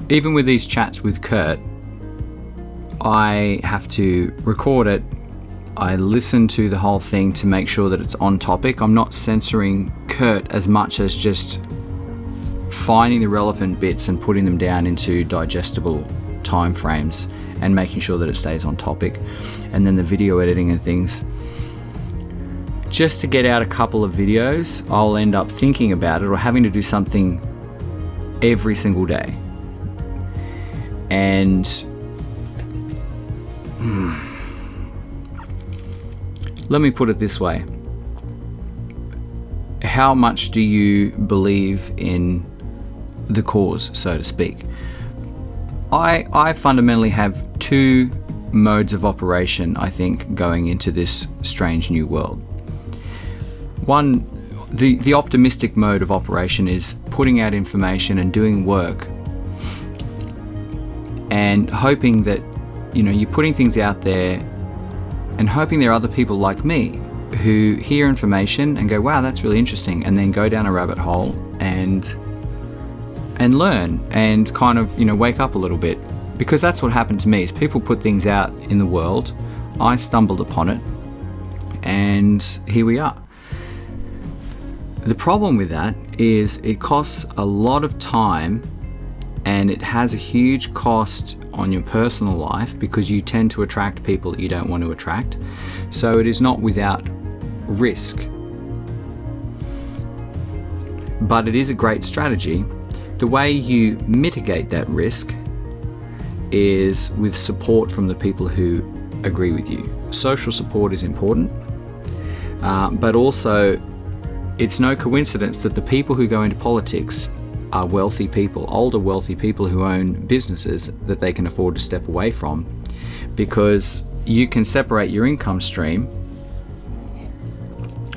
even with these chats with Kurt, I have to record it. I listen to the whole thing to make sure that it's on topic. I'm not censoring Kurt as much as just finding the relevant bits and putting them down into digestible time frames and making sure that it stays on topic. And then the video editing and things. Just to get out a couple of videos, I'll end up thinking about it or having to do something every single day. And let me put it this way. How much do you believe in the cause, so to speak? I fundamentally have two modes of operation, I think, going into this strange new world. One, the optimistic mode of operation is putting out information and doing work and hoping that, you're putting things out there and hoping there are other people like me who hear information and go, wow, that's really interesting, and then go down a rabbit hole and learn and kind of, wake up a little bit. Because that's what happened to me, is people put things out in the world, I stumbled upon it, and here we are. The problem with that is it costs a lot of time, and it has a huge cost on your personal life because you tend to attract people that you don't want to attract. So it is not without risk. But it is a great strategy. The way you mitigate that risk is with support from the people who agree with you. Social support is important, but also it's no coincidence that the people who go into politics are wealthy people, older wealthy people who own businesses that they can afford to step away from, because you can separate your income stream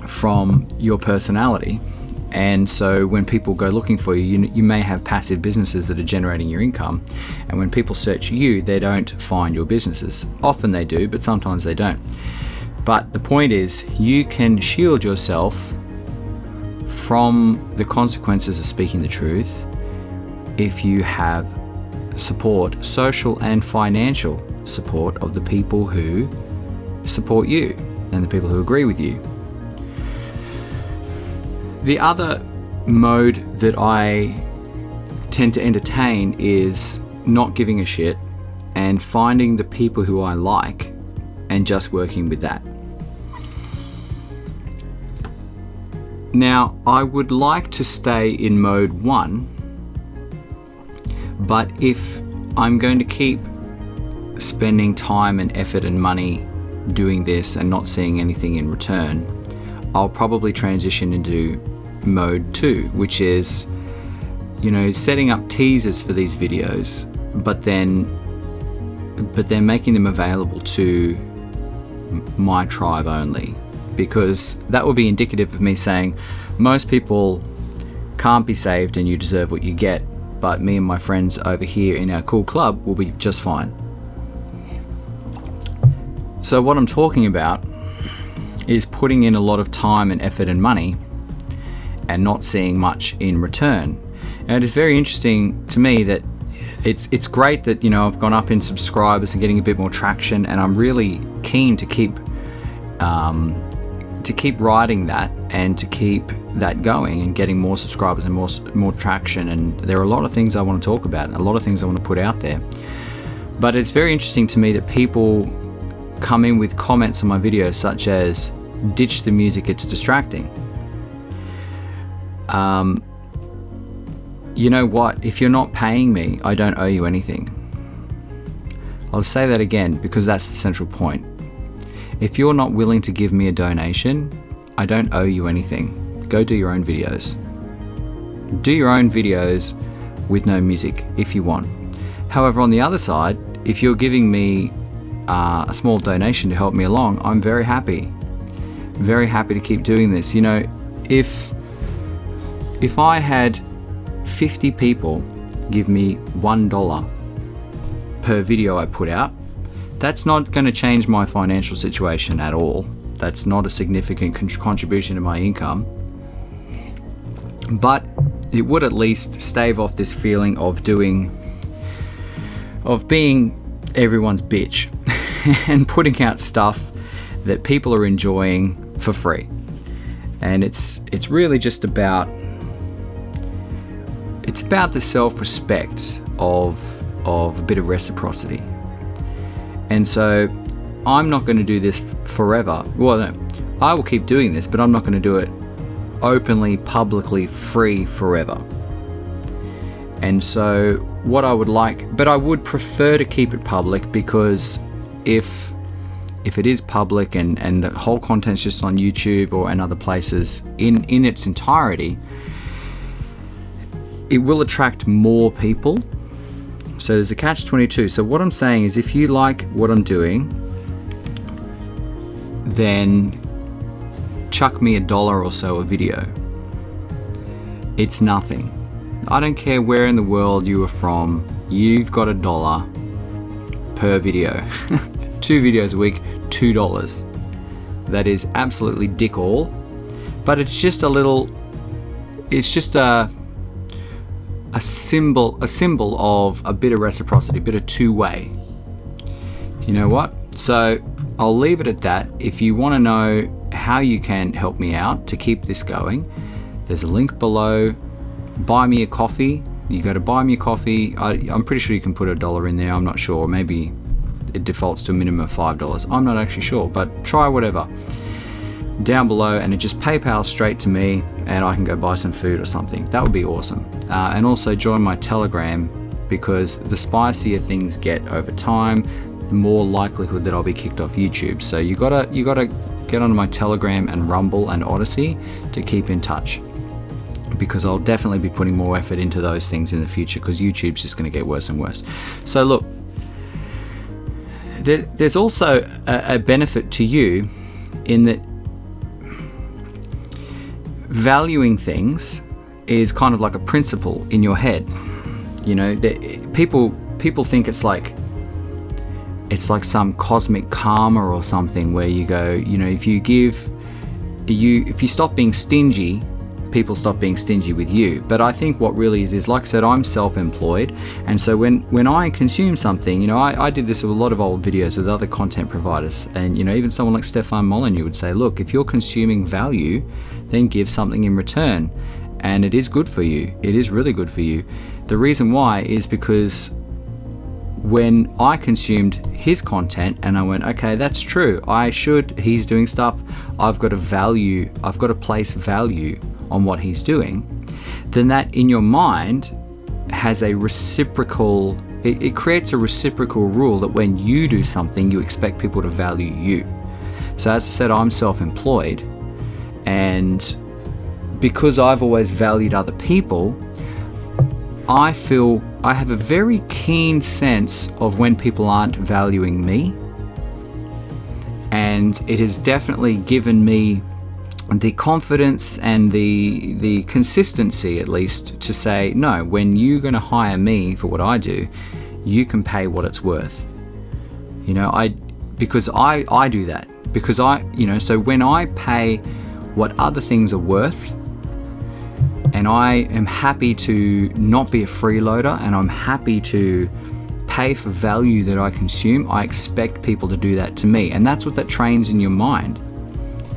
from your personality. And so when people go looking for you, you may have passive businesses that are generating your income, and when people search you, they don't find your businesses. Often they do, but sometimes they don't. But the point is, you can shield yourself from the consequences of speaking the truth if you have support, social and financial support, of the people who support you and the people who agree with you. The other mode that I tend to entertain is not giving a shit and finding the people who I like and just working with that. Now, I would like to stay in mode 1, but if I'm going to keep spending time and effort and money doing this and not seeing anything in return, I'll probably transition into mode 2, which is, setting up teasers for these videos, but then making them available to my tribe only, because that would be indicative of me saying most people can't be saved and you deserve what you get, but me and my friends over here in our cool club will be just fine. So what I'm talking about is putting in a lot of time and effort and money and not seeing much in return. And it is very interesting to me that it's great that I've gone up in subscribers and getting a bit more traction, and I'm really keen to keep riding that and to keep that going and getting more subscribers and more traction. And there are a lot of things I want to talk about, a lot of things I want to put out there. But it's very interesting to me that people come in with comments on my videos such as, ditch the music, it's distracting. You know what? If you're not paying me, I don't owe you anything. I'll say that again because that's the central point. If you're not willing to give me a donation, I don't owe you anything. Go do your own videos. Do your own videos with no music if you want. However, on the other side, if you're giving me a small donation to help me along, I'm very happy. Very happy to keep doing this. If I had 50 people give me $1 per video I put out, that's not going to change my financial situation at all. That's not a significant contribution to my income. But it would at least stave off this feeling of doing being everyone's bitch and putting out stuff that people are enjoying for free. And it's really just about the self-respect of a bit of reciprocity. And so I'm not going to do this forever. Well, no, I will keep doing this, but I'm not going to do it openly, publicly, free forever. And so what I would like, but I would prefer to keep it public, because if it is public and the whole content's just on YouTube or and other places in its entirety, it will attract more people. So there's a catch-22. So what I'm saying is, if you like what I'm doing, then chuck me $1 or so a video. It's nothing. I don't care where in the world you are from, you've got $1 per video. 2 videos a week, $2. That is absolutely dick all. But it's just a symbol of a bit of reciprocity, a bit of two-way. You know what? So I'll leave it at that. If you want to know how you can help me out to keep this going, there's a link below. Buy me a coffee. You go to buy me a coffee. I'm pretty sure you can put $1 in there. I'm not sure. Maybe it defaults to a minimum of $5. I'm not actually sure, but try whatever. Down below, and it just PayPal straight to me, and I can go buy some food or something. That would be awesome. And also join my Telegram, because the spicier things get over time, the more likelihood that I'll be kicked off YouTube. So you gotta get onto my Telegram and Rumble and Odyssey to keep in touch, because I'll definitely be putting more effort into those things in the future, because YouTube's just going to get worse and worse. So look, there's also a benefit to you in that valuing things is kind of like a principle in your head. You know, people think it's like some cosmic karma or something, where you go, you know, if you stop being stingy, people stop being stingy with you. But I think what really is like I said, I'm self-employed, and so when I consume something, you know, I did this with a lot of old videos with other content providers, and you know, even someone like Stefan Molyneux would say, look, if you're consuming value, then give something in return, and it is good for you. It is really good for you. The reason why is because when I consumed his content and I went, okay, that's true, he's doing stuff, I've got to place value on what he's doing, then that in your mind has a reciprocal, it creates a reciprocal rule that when you do something, you expect people to value you. So as I said, I'm self-employed, and because I've always valued other people, I feel I have a very keen sense of when people aren't valuing me, and it has definitely given me the confidence and the consistency, at least, to say, no, when you're going to hire me for what I do, you can pay what it's worth. You know, because I do that, because so when I pay what other things are worth, and I am happy to not be a freeloader, and I'm happy to pay for value that I consume, I expect people to do that to me, and that's what that trains in your mind.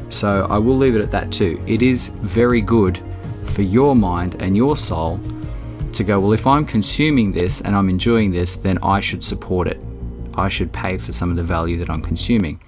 So I will leave it at that too. It is very good for your mind and your soul to go, well, if I'm consuming this and I'm enjoying this, then I should support it. I should pay for some of the value that I'm consuming.